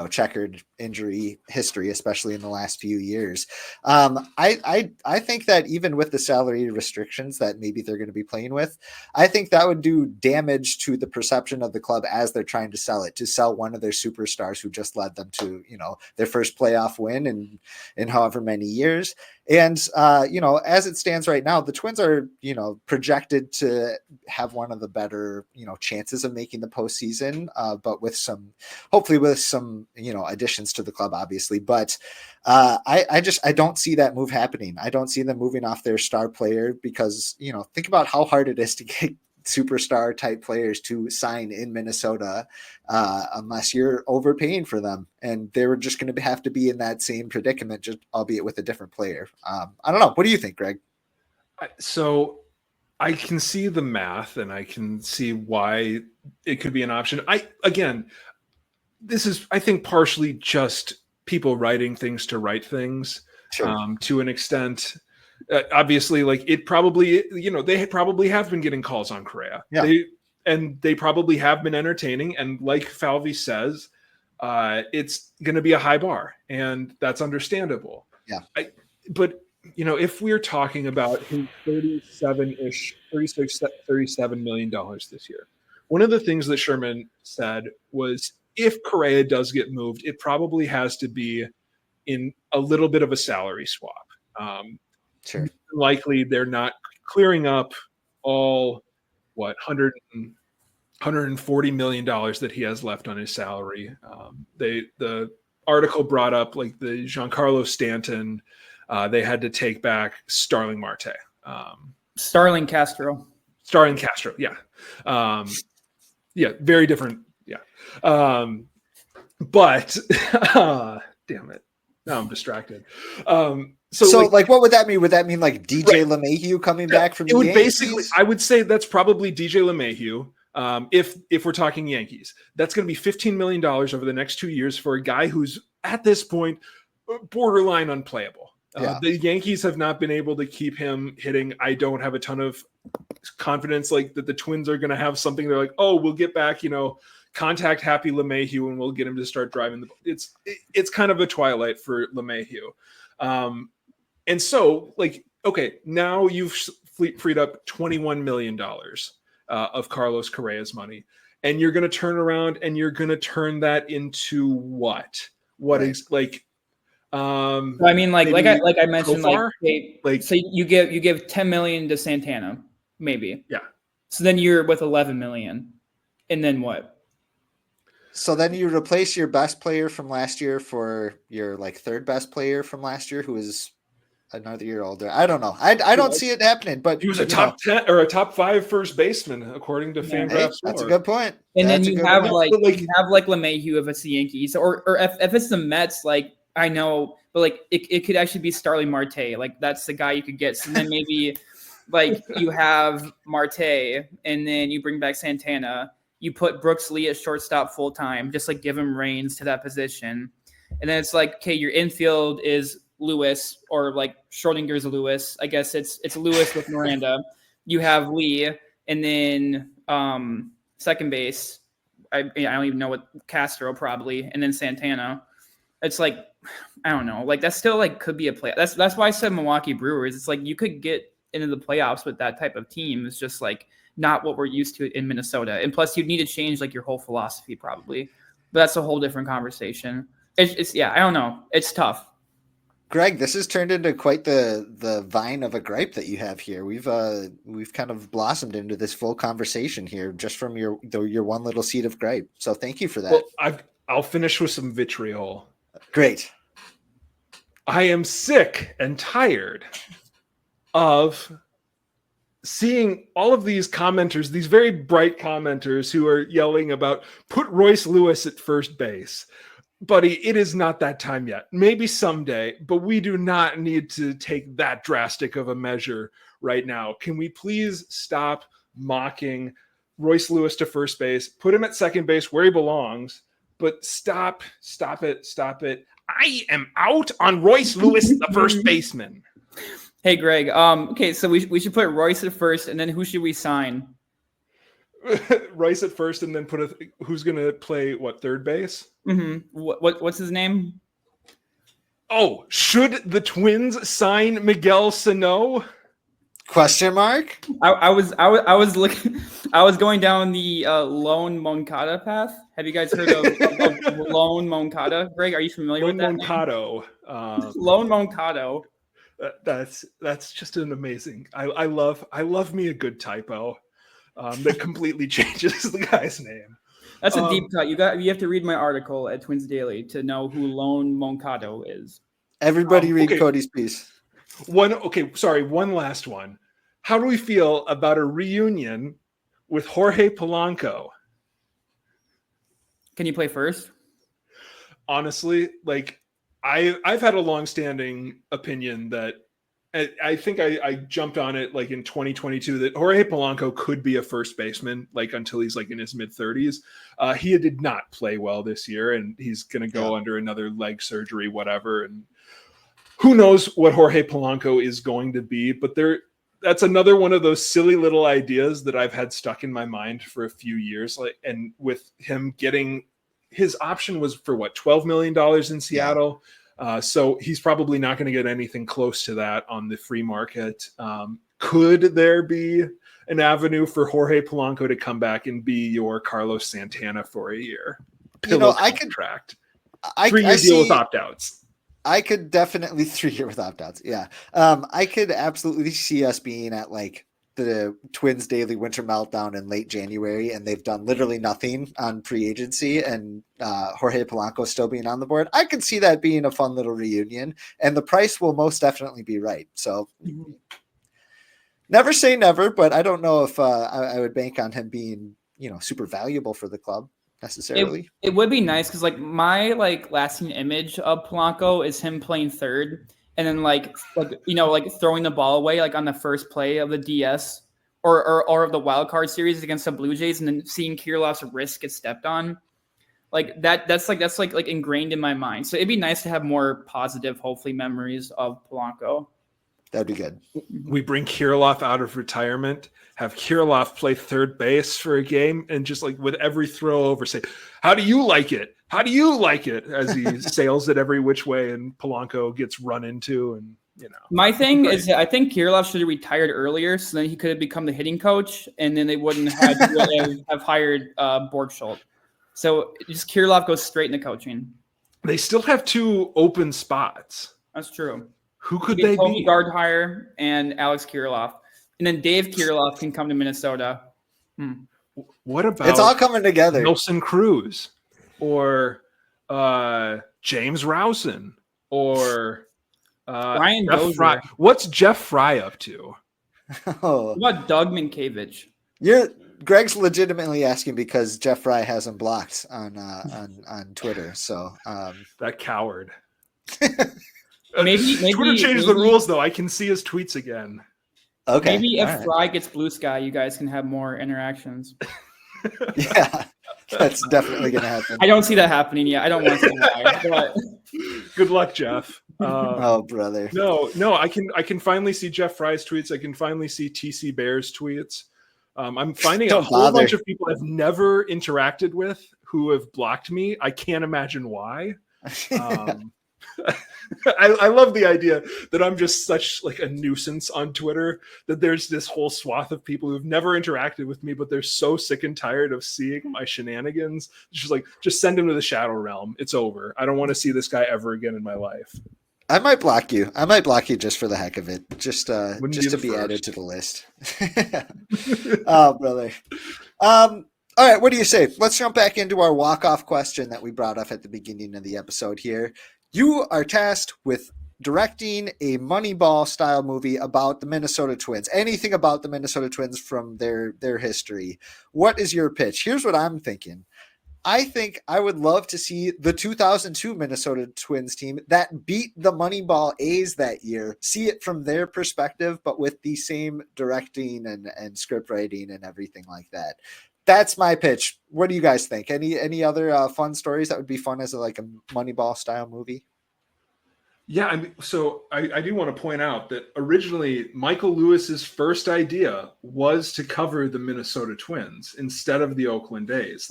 Speaker 1: checkered injury history, especially in the last few years. I think that even with the salary restrictions that maybe they're going to be playing with, I think that would do damage to the perception of the club as they're trying to sell one of their superstars who just led them to, their first playoff win in however many years. And, as it stands right now, the Twins are, projected to have one of the better, chances of making the postseason, but hopefully with some, additions to the club, obviously. But I don't see that move happening. I don't see them moving off their star player because, think about how hard it is to get superstar type players to sign in Minnesota unless you're overpaying for them, and they're just going to have to be in that same predicament, just albeit with a different player. I don't know. What do you think, Greg?
Speaker 3: So I can see the math and I can see why it could be an option. This is, I think, partially just people writing things to write things. Sure. To an extent. Obviously, like it probably, they probably have been getting calls on Correa. Yeah. They probably have been entertaining. And like Falvey says, it's going to be a high bar, and that's understandable.
Speaker 1: Yeah.
Speaker 3: But if we're talking about $37 million this year, one of the things that Sherman said was if Correa does get moved, it probably has to be in a little bit of a salary swap.
Speaker 1: Sure.
Speaker 3: Likely they're not clearing up all $140 million that he has left on his salary. The article brought up like the Giancarlo Stanton. They had to take back Starling Marte.
Speaker 2: Starling Castro.
Speaker 3: Yeah. Very different. Yeah. But damn it. Now I'm distracted.
Speaker 1: So like, what would that mean? Would that mean like DJ LeMahieu coming back from the Yankees?
Speaker 3: Basically, I would say that's probably DJ LeMahieu. If we're talking Yankees, that's going to be $15 million over the next 2 years for a guy who's at this point borderline unplayable. The Yankees have not been able to keep him hitting. I don't have a ton of confidence like that the Twins are going to have something. They're like, oh, we'll get back, contact happy LeMahieu and we'll get him to start driving the. It's kind of a twilight for LeMahieu. And so, like, okay, now you've freed up $21 million of Carlos Correa's money, and you're going to turn around and you're going to turn that into what? What right. is like?
Speaker 2: I mean, like I mentioned, so you give 10 million to Santana, maybe.
Speaker 3: Yeah.
Speaker 2: So then you're with 11 million, and then what?
Speaker 1: So then you replace your best player from last year for your like third best player from last year, who is another year older. I don't know. I don't see it happening, but
Speaker 3: he was a top 10 or a top 5 first baseman according to Fangraphs.
Speaker 1: That's a good point.
Speaker 2: And then you have like LeMahieu if it's the Yankees, or if it's the Mets. Like I know but like it could actually be Starling Marte. Like that's the guy you could get. So then maybe like you have Marte, and then you bring back Santana. You put Brooks Lee at shortstop full time, just like give him reins to that position. And then it's like, okay, your infield is Lewis, or like Schrodinger's Lewis. I guess it's Lewis with Miranda. You have Lee, and then second base. I don't even know what, Castro probably, and then Santana. It's like, I don't know. Like that still like could be a play. That's why I said Milwaukee Brewers. It's like you could get into the playoffs with that type of team. It's just like not what we're used to in Minnesota. And plus you'd need to change like your whole philosophy probably. But that's a whole different conversation. It's I don't know. It's tough.
Speaker 1: Greg, this has turned into quite the vine of a gripe that you have here. We've kind of blossomed into this full conversation here just from your one little seed of gripe. So thank you for that.
Speaker 3: Well, I'll finish with some vitriol.
Speaker 1: Great.
Speaker 3: I am sick and tired of seeing all of these commenters, these very bright commenters who are yelling about put Royce Lewis at first base. Buddy, it is not that time yet. Maybe someday, but we do not need to take that drastic of a measure right now. Can we please stop mocking Royce Lewis to first base, put him at second base where he belongs, but stop it. I am out on Royce Lewis, the first baseman.
Speaker 2: Hey, Greg. Okay, so we should put Royce at first, and then who should we sign?
Speaker 3: Royce at first, and then who's going to play third base?
Speaker 2: Mm-hmm. What's his name?
Speaker 3: Oh, should the Twins sign Miguel Sano?
Speaker 1: Question mark?
Speaker 2: I was looking. I was going down the Lone Moncada path. Have you guys heard of Lone Moncada? Greg, are you familiar with that
Speaker 3: Moncado.
Speaker 2: Lone Moncado.
Speaker 3: That's just an amazing. I love me a good typo that completely changes the guy's name.
Speaker 2: That's a deep cut. You have to read my article at Twins Daily to know who Lone Moncado is.
Speaker 1: Everybody read Cody's piece.
Speaker 3: One last one. How do we feel about a reunion with Jorge Polanco?
Speaker 2: Can you play first?
Speaker 3: Honestly, like I've had a long-standing opinion that I think I jumped on it like in 2022 that Jorge Polanco could be a first baseman like until he's like in his mid-30s. He did not play well this year, and he's going to go under another leg surgery, whatever. And who knows what Jorge Polanco is going to be? But that's another one of those silly little ideas that I've had stuck in my mind for a few years. Like, and with him getting his option was for $12 million in Seattle. Yeah. So he's probably not going to get anything close to that on the free market. Could there be an avenue for Jorge Polanco to come back and be your Carlos Santana for a year?
Speaker 1: I could
Speaker 3: 3-year deal with opt-outs.
Speaker 1: I could definitely 3-year with opt-outs. Yeah. I could absolutely see us being at like the Twins Daily Winter Meltdown in late January, and they've done literally nothing on free agency, and Jorge Polanco still being on the board. I could see that being a fun little reunion, and the price will most definitely be right. So never say never, but I don't know if I would bank on him being, super valuable for the club necessarily.
Speaker 2: It would be nice because like my lasting image of Polanco is him playing third. And then like throwing the ball away like on the first play of the DS or of the wild card series against the Blue Jays, and then seeing Kirillov's wrist get stepped on, like that's ingrained in my mind. So it'd be nice to have more positive, hopefully, memories of Polanco.
Speaker 1: That'd be good.
Speaker 3: We bring Kirilloff out of retirement, have Kirilloff play third base for a game, and just like with every throw over, say, "How do you like it? How do you like it?" As he sails it every which way, and Polanco gets run into, and
Speaker 2: My thing is, I think Kirilloff should have retired earlier, so then he could have become the hitting coach, and then they wouldn't have hired Borgschult. So just Kirilloff goes straight into coaching.
Speaker 3: They still have 2 open spots.
Speaker 2: That's true.
Speaker 3: Who could they be?
Speaker 2: Gardhire and Alex Kirilloff, and then Dave Kirilloff can come to Minnesota.
Speaker 3: What about
Speaker 1: it's all coming together?
Speaker 3: Nelson Cruz, or James Rowson, or
Speaker 2: Ryan
Speaker 3: Jeff Fry. What's Jeff Fry up to?
Speaker 1: Oh.
Speaker 2: What about Doug Minkiewicz?
Speaker 1: Greg's legitimately asking because Jeff Fry has him blocked on Twitter. So
Speaker 3: that coward.
Speaker 2: Maybe
Speaker 3: Twitter changed the rules, though. I can see his tweets again.
Speaker 1: Okay.
Speaker 2: Maybe if Fry gets Blue Sky, you guys can have more interactions.
Speaker 1: Yeah, that's definitely going to happen.
Speaker 2: I don't see that happening yet. I don't want to see why, but
Speaker 3: good luck, Jeff.
Speaker 1: Oh, brother.
Speaker 3: No, I can finally see Jeff Fry's tweets. I can finally see TC Bear's tweets. I'm finding a whole bunch of people I've never interacted with who have blocked me. I can't imagine why. I love the idea that I'm just such like a nuisance on Twitter, that there's this whole swath of people who've never interacted with me, but they're so sick and tired of seeing my shenanigans. Just send him to the shadow realm. It's over. I don't want to see this guy ever again in my life.
Speaker 1: I might block you. Just for the heck of it. Just to be added to the list. Oh, brother. All right, what do you say? Let's jump back into our walk-off question that we brought up at the beginning of the episode here. You are tasked with directing a Moneyball-style movie about the Minnesota Twins. Anything about the Minnesota Twins from their history. What is your pitch? Here's what I'm thinking. I think I would love to see the 2002 Minnesota Twins team that beat the Moneyball A's that year, see it from their perspective, but with the same directing and script writing and everything like that. That's my pitch. What do you guys think? Any other fun stories that would be fun as a Moneyball style movie?
Speaker 3: Yeah, I do want to point out that originally Michael Lewis's first idea was to cover the Minnesota Twins instead of the Oakland A's.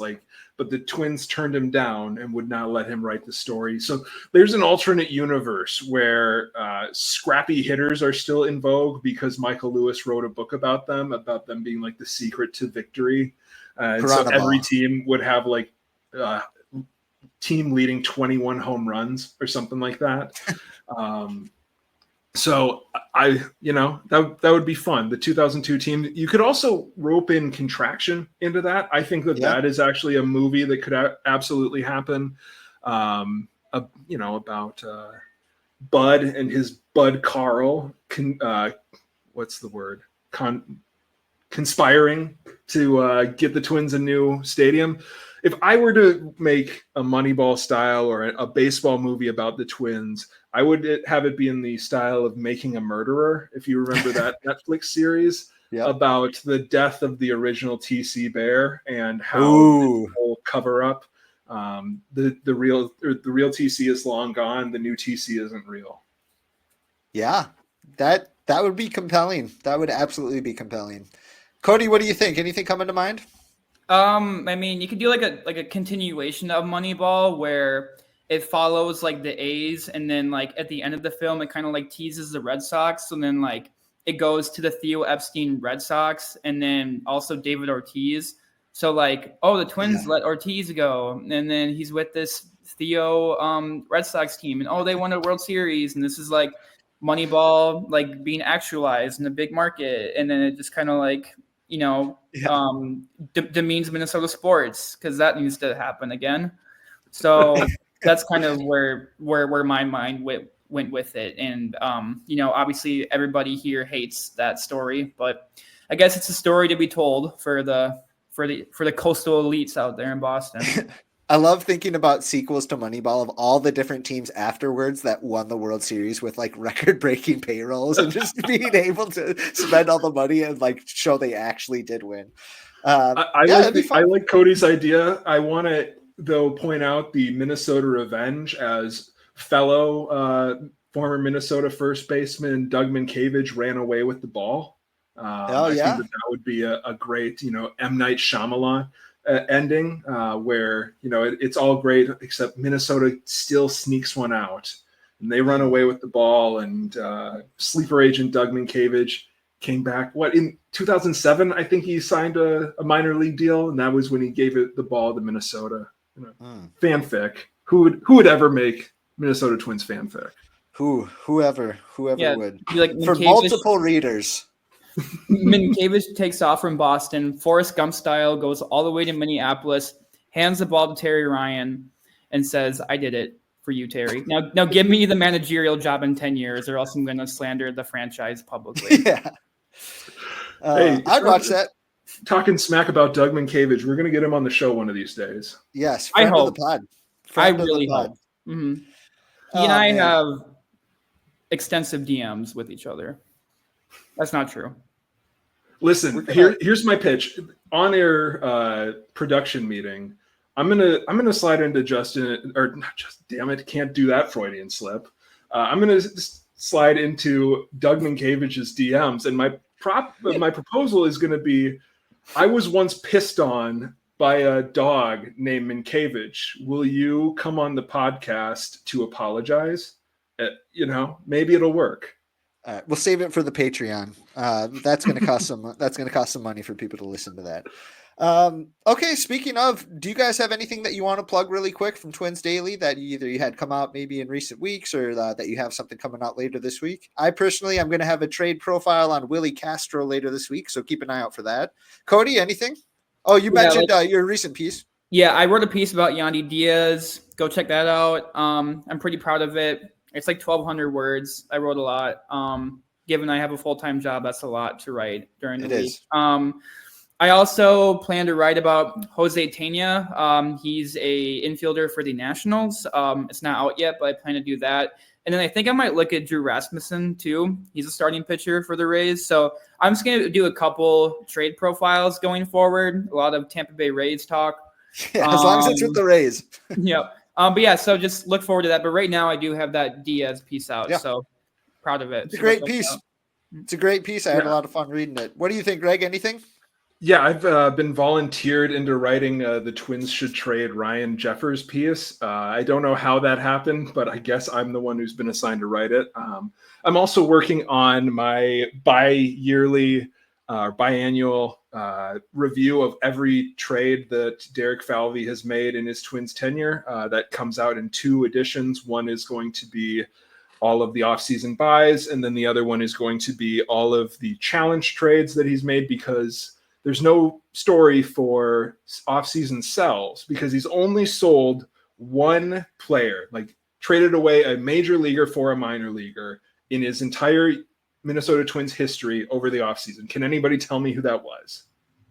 Speaker 3: But the Twins turned him down and would not let him write the story. So there's an alternate universe where scrappy hitters are still in vogue because Michael Lewis wrote a book about them being like the secret to victory. And so every team would have team leading 21 home runs or something like that. So that would be fun. The 2002 team. You could also rope in Contraction into that. I think that is actually a movie that could absolutely happen. About Bud and his Bud Carl. What's the word? Conspiring to get the Twins a new stadium. If I were to make a Moneyball style or a baseball movie about the Twins, I would have it be in the style of Making a Murderer. If you remember that Netflix series about the death of the original TC Bear and how the whole cover up. The real TC is long gone. The new TC isn't real. Yeah,
Speaker 1: that would be compelling. That would absolutely be compelling. Cody, what do you think? Anything coming to mind?
Speaker 2: You could do like a continuation of Moneyball where it follows the A's, and then at the end of the film it kind of teases the Red Sox, and then it goes to the Theo Epstein Red Sox, and then also David Ortiz. So the Twins let Ortiz go, and then he's with this Theo Red Sox team, and they won a World Series, and this is Moneyball being actualized in the big market, and then it just kind of demeans Minnesota sports because that needs to happen again. So that's kind of where my mind went with it. And, obviously everybody here hates that story, but I guess it's a story to be told for the coastal elites out there in Boston.
Speaker 1: I love thinking about sequels to Moneyball of all the different teams afterwards that won the World Series with record-breaking payrolls and just being able to spend all the money and show they actually did win.
Speaker 3: I like Cody's idea. I want to though point out the Minnesota Revenge as fellow former Minnesota first baseman Doug Minkiewicz ran away with the ball. I think that would be a great M. Night Shyamalan ending where it's all great except Minnesota still sneaks one out and they run away with the ball, and sleeper agent Doug Minkiewicz came back in 2007. I think he signed a minor league deal, and that was when he gave the ball to Minnesota. Fanfic. Who would ever make Minnesota Twins fanfic?
Speaker 1: Whoever would. For
Speaker 2: Minkiewicz,
Speaker 1: multiple readers.
Speaker 2: Minkiewicz takes off from Boston, Forrest Gump style, goes all the way to Minneapolis, hands the ball to Terry Ryan, and says, "I did it for you, Terry. Now give me the managerial job in 10 years, or else I'm going to slander the franchise publicly."
Speaker 1: Yeah. Hey, I'd watch that.
Speaker 3: Talking smack about Doug Minkiewicz, we're going to get him on the show one of these days.
Speaker 1: Yes,
Speaker 2: I hope.
Speaker 1: The pod.
Speaker 2: I really hope. Mm-hmm. He and I have extensive DMs with each other. That's not true.
Speaker 3: Listen, here's my pitch. On air production meeting, I'm gonna slide into Justin, or not just, damn it, can't do that Freudian slip. I'm gonna slide into Doug Minkiewicz's DMs, and my proposal is gonna be, I was once pissed on by a dog named Minkiewicz. Will you come on the podcast to apologize? Maybe it'll work.
Speaker 1: We'll save it for the Patreon. That's going to cost some. That's going to cost some money for people to listen to that. Okay. Speaking of, do you guys have anything that you want to plug really quick from Twins Daily that either you had come out maybe in recent weeks, or that you have something coming out later this week? I personally, I'm going to have a trade profile on Willie Castro later this week, so keep an eye out for that. Cody, anything? Oh, you mentioned your recent piece. Yeah,
Speaker 2: I wrote a piece about Yandy Diaz. Go check that out. I'm pretty proud of it. It's like 1,200 words. I wrote a lot. Given I have a full-time job, that's a lot to write during the week. I also plan to write about Jose Tena. He's a infielder for the Nationals. It's not out yet, but I plan to do that. And then I think I might look at Drew Rasmussen too. He's a starting pitcher for the Rays. So I'm just going to do a couple trade profiles going forward. A lot of Tampa Bay Rays talk.
Speaker 1: Yeah, as long as it's with the Rays.
Speaker 2: Yep. But yeah, so just look forward to that. But right now I do have that Diaz piece out. Yeah. So proud of it.
Speaker 1: It's a great piece. It's a great piece. I had a lot of fun reading it. What do you think, Greg? Anything?
Speaker 3: Yeah, I've been volunteered into writing the Twins should trade Ryan Jeffers piece. I don't know how that happened, but I guess I'm the one who's been assigned to write it. I'm also working on my biannual review of every trade that Derek Falvey has made in his Twins tenure. That comes out in 2 editions. One is going to be all of the offseason buys, and then the other one is going to be all of the challenge trades that he's made, because there's no story for offseason sells, because he's only sold one player, like traded away a major leaguer for a minor leaguer in his entire Minnesota Twins history over the offseason. Can anybody tell me who that was?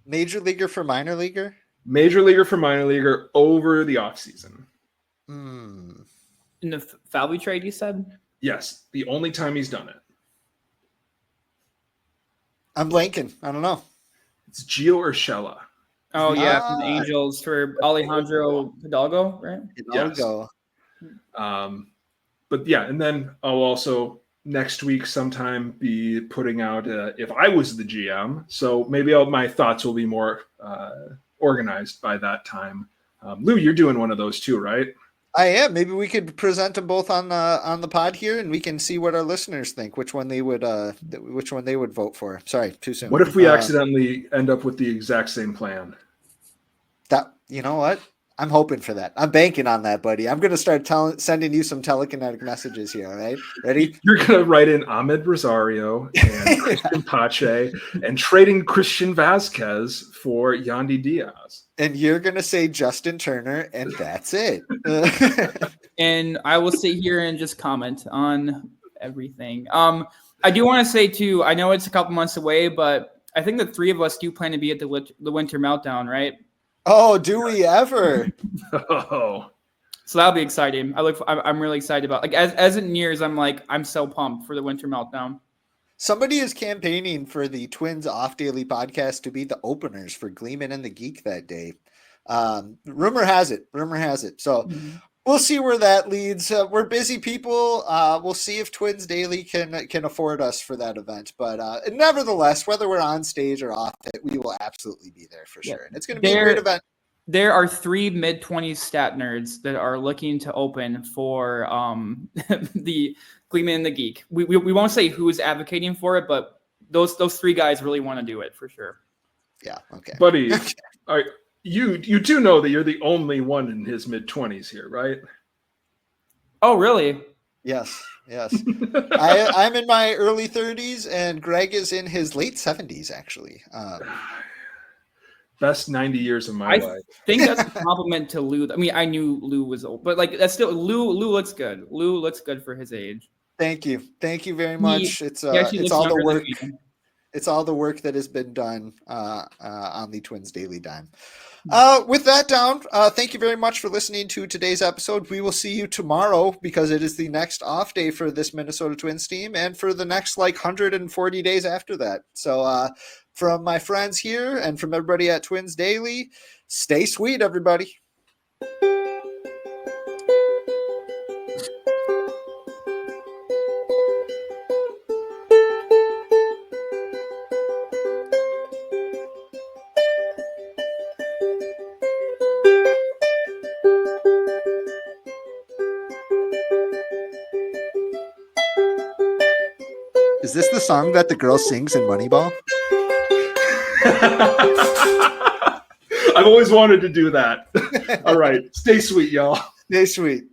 Speaker 1: Major leaguer for minor leaguer?
Speaker 3: Major leaguer for minor leaguer over the offseason.
Speaker 2: In the Falvey trade, you said?
Speaker 3: Yes, the only time he's done it.
Speaker 1: I'm blanking. I don't know.
Speaker 3: It's Gio Urshela.
Speaker 2: Oh, yeah, from the Angels for Alejandro Hidalgo, right?
Speaker 1: Hidalgo.
Speaker 3: Yes. But yeah, and then I'll also next week sometime be putting out if I was the GM. So maybe my thoughts will be more organized by that time. Lou, you're doing one of those too, right?
Speaker 1: I am. Maybe we could present them both on the pod here, and we can see what our listeners think, which one they would vote for. Sorry, too soon.
Speaker 3: What if we accidentally end up with the exact same plan?
Speaker 1: That, you know what? I'm hoping for that. I'm banking on that, buddy. I'm going to start sending you some telekinetic messages here. All right, ready?
Speaker 3: You're going to write in Ahmed Rosario and Christian Pache and trading Christian Vasquez for Yandy Diaz.
Speaker 1: And you're going to say Justin Turner, and that's it.
Speaker 2: And I will sit here and just comment on everything. I do want to say, too, I know it's a couple months away, but I think the 3 of us do plan to be at the Winter Meltdown, right?
Speaker 1: Oh, do we ever?
Speaker 3: Oh.
Speaker 2: So that'll be exciting. I'm really excited about, like, as it nears, I'm so pumped for the Winter Meltdown.
Speaker 1: Somebody is campaigning for the Twins Off Daily podcast to be the openers for Gleeman and the Geek that day. Rumor has it. So we'll see where that leads. We're busy people. We'll see if Twins Daily can afford us for that event. But nevertheless, whether we're on stage or off it, we will absolutely be there for sure. And it's going to be a great event.
Speaker 2: There are 3 mid-20s stat nerds that are looking to open for the Gleeman and the Geek. We won't say who is advocating for it, but those 3 guys really want to do it for sure.
Speaker 1: Yeah. Okay.
Speaker 3: Buddy, you do know that you're the only one in his mid-20s here, right?
Speaker 2: Oh, really?
Speaker 1: Yes. I'm in my early 30s, and Greg is in his late 70s, actually.
Speaker 3: Best 90 years of my life.
Speaker 2: I think that's a compliment to Lou. I mean, I knew Lou was old, but like that's still Lou looks good. Lou looks good for his age.
Speaker 1: Thank you very much. It's all the work. It's all the work that has been done on the Twins Daily Dime. With that down, thank you very much for listening to today's episode. We will see you tomorrow because it is the next off day for this Minnesota Twins team and for the next 140 days after that. So from my friends here and from everybody at Twins Daily, stay sweet, everybody. Is this the song that the girl sings in Moneyball?
Speaker 3: I've always wanted to do that. All right. Stay sweet, y'all.
Speaker 1: Stay sweet.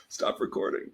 Speaker 3: Stop recording.